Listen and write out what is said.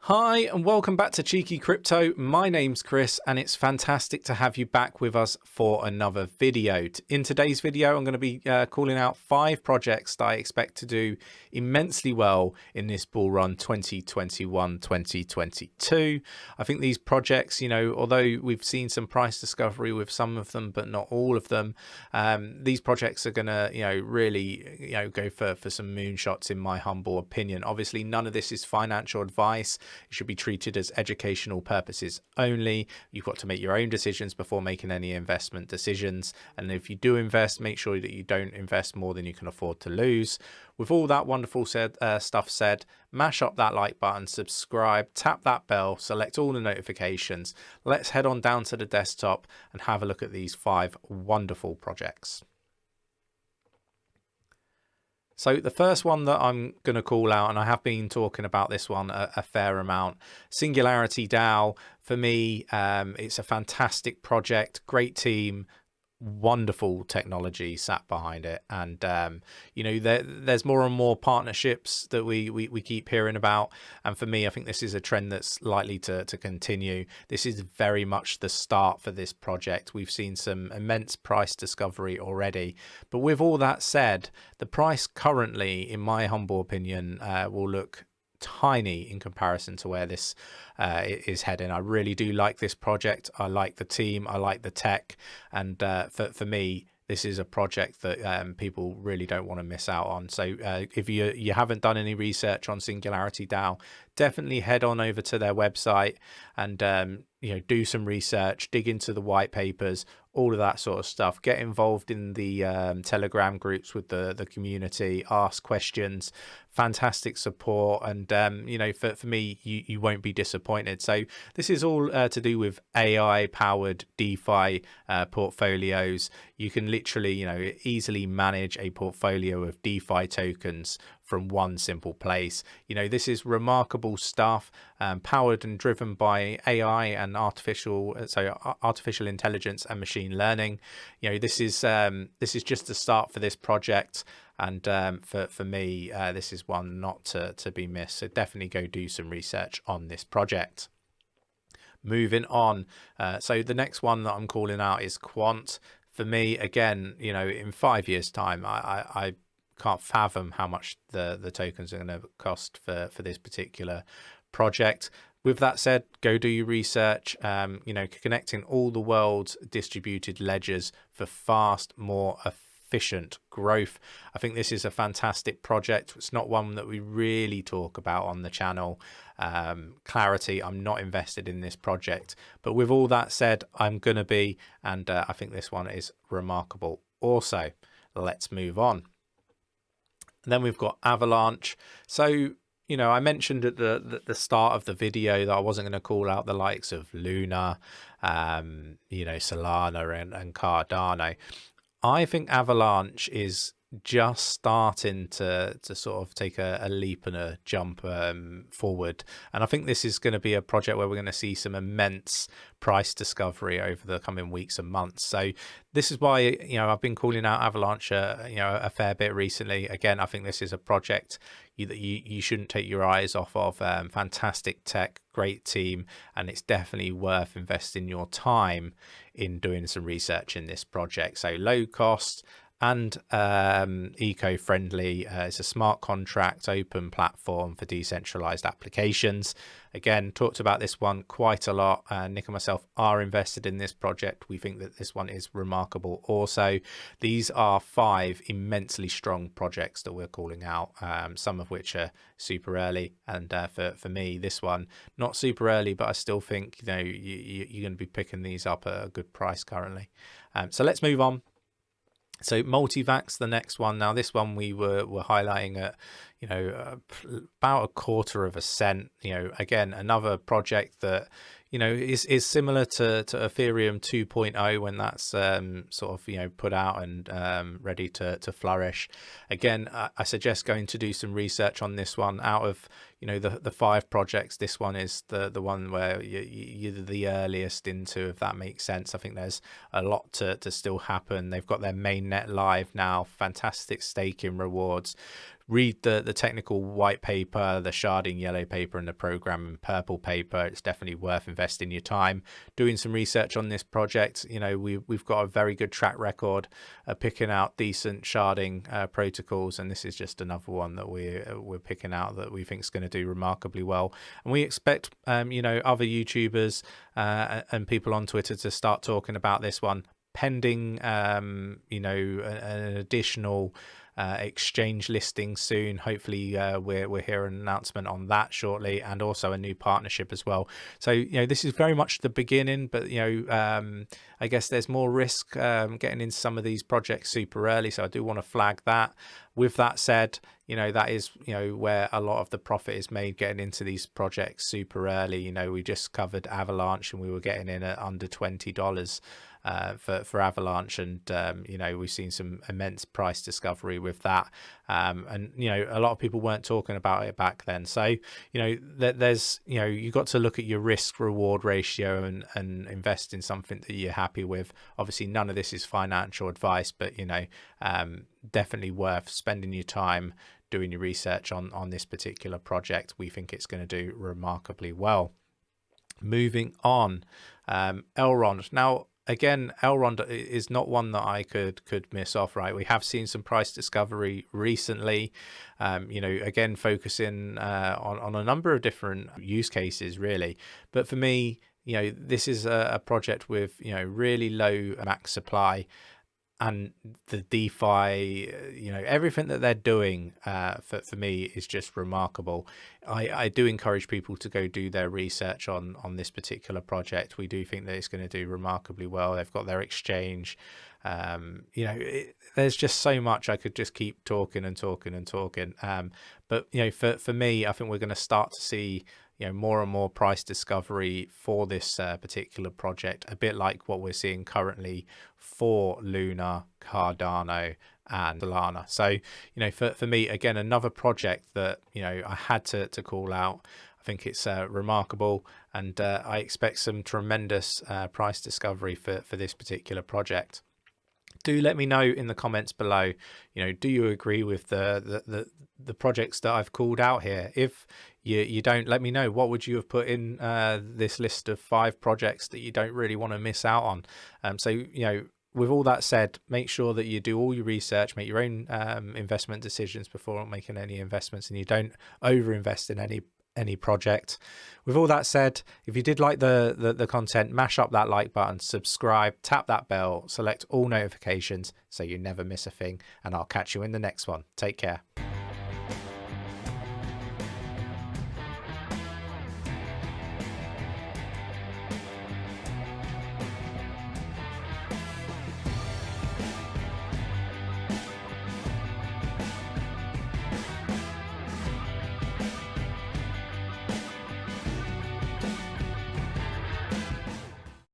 Hi and welcome back to Cheeky Crypto. My name's Chris and it's fantastic to have you back with us for another video. In today's video, I'm going to be calling out 5 projects that I expect to do immensely well in this bull run 2021-2022. I think these projects, although we've seen some price discovery with some of them, but not all of them, these projects are going to, really, go for some moonshots in my humble opinion. Obviously, none of this is financial advice. It should be treated as educational purposes only. You've got to make your own decisions before making any investment decisions. And if you do invest, make sure that you don't invest more than you can afford to lose. With all that wonderful stuff said, mash up that like button, subscribe, tap that bell, select all the notifications. Let's head on down to the desktop and have a look at these 5 wonderful projects. So the first one that I'm going to call out, and I have been talking about this one a fair amount, Singularity DAO. For me, it's a fantastic project, great team, wonderful technology sat behind it, and there's more and more partnerships that we keep hearing about, and for me, I think this is a trend that's likely to continue. This is very much the start for this project. We've seen some immense price discovery already, but with all that said, the price currently, in my humble opinion, will look tiny in comparison to where this is heading. I really do like this project. I like the team. I like the tech, and for me, this is a project that people really don't want to miss out on. So if you haven't done any research on Singularity DAO, definitely head on over to their website and do some research, dig into the white papers, all of that sort of stuff. Get involved in the Telegram groups with the community, ask questions, fantastic support, and for me, you won't be disappointed. So this is all to do with AI powered DeFi portfolios. You can literally easily manage a portfolio of DeFi tokens from one simple place. This is remarkable stuff, powered and driven by AI and artificial intelligence and machine learning. This is just the start for this project, and for me, this is one not to be missed. So definitely go do some research on this project. Moving on, so the next one that I'm calling out is Quant. For me, again, in 5 years' time, I can't fathom how much the tokens are going to cost for this particular project. With that said, go do your research. Connecting all the world's distributed ledgers for fast, more efficient growth. I think this is a fantastic project. It's not one that we really talk about on the channel. Clarity, I'm not invested in this project, but with all that said, I'm gonna be, and I think this one is remarkable also. Let's move on. And then we've got Avalanche. So I mentioned at the start of the video that I wasn't going to call out the likes of Luna, Solana and Cardano. I think Avalanche is just starting to sort of take a leap and a jump forward, and I think this is going to be a project where we're going to see some immense price discovery over the coming weeks and months. So this is why I've been calling out Avalanche a fair bit recently. Again, I think this is a project that you shouldn't take your eyes off of. Fantastic tech, great team, and it's definitely worth investing your time in doing some research in this project. So low cost and eco-friendly. It's a smart contract open platform for decentralized applications. Again, talked about this one quite a lot. Nick and myself are invested in this project. We think that this one is remarkable also. These are 5 immensely strong projects that we're calling out, some of which are super early, and for me, this one not super early, but I still think you're going to be picking these up at a good price currently. So let's move on. So Multivax, the next one. Now this one we were highlighting at about 1/4 cent. Again, another project that is similar to Ethereum 2.0 when that's sort of put out and ready to flourish. Again, I suggest going to do some research on this one. Out of the 5 projects, this one is the one where you're the earliest into, if that makes sense. I think there's a lot to still happen. They've got their main net live now, fantastic staking rewards, read the technical white paper, the sharding yellow paper, and the programming purple paper. It's definitely worth investing your time doing some research on this project. You know, we've got a very good track record of picking out decent sharding protocols, and this is just another one that we're picking out that we think is going to do remarkably well. And we expect you know, other YouTubers and people on Twitter to start talking about this one, pending you know, an additional exchange listing soon. Hopefully we'll hear an announcement on that shortly, and also a new partnership as well. So you know, this is very much the beginning, but you know, I guess there's more risk getting into some of these projects super early, so I do want to flag that. With that said, you know, that is, you know, where a lot of the profit is made, getting into these projects super early. You know, we just covered Avalanche and we were getting in at under $20 for Avalanche, and you know, we've seen some immense price discovery with that, and you know, a lot of people weren't talking about it back then. So you know, there's, you know, you got to look at your risk reward ratio and invest in something that you're happy with. Obviously none of this is financial advice, but you know, definitely worth spending your time doing your research on this particular project. We think it's going to do remarkably well. Moving on, Elrond. Now again, Elrond is not one that I could miss off, right? We have seen some price discovery recently, you know, again, focusing on a number of different use cases, really. But for me, you know, this is a project with, you know, really low max supply, and the DeFi, you know, everything that they're doing for me is just remarkable. I do encourage people to go do their research on this particular project. We do think that it's going to do remarkably well. They've got their exchange. You know, there's just so much. I could just keep talking and talking and talking. But you know, for me, I think we're going to start to see, you know, more and more price discovery for this particular project, a bit like what we're seeing currently for Luna, Cardano, and Solana. So, you know, for me, again, another project that, you know, I had to call out. I think it's remarkable, and I expect some tremendous price discovery for this particular project. Do let me know in the comments below, you know, do you agree with the projects that I've called out here? If you don't, let me know, what would you have put in this list of 5 projects that you don't really want to miss out on? So, you know, with all that said, make sure that you do all your research, make your own investment decisions before making any investments, and you don't overinvest in any project. With all that said, if you did like the content, mash up that like button, subscribe, tap that bell, select all notifications so you never miss a thing, and I'll catch you in the next one. Take care.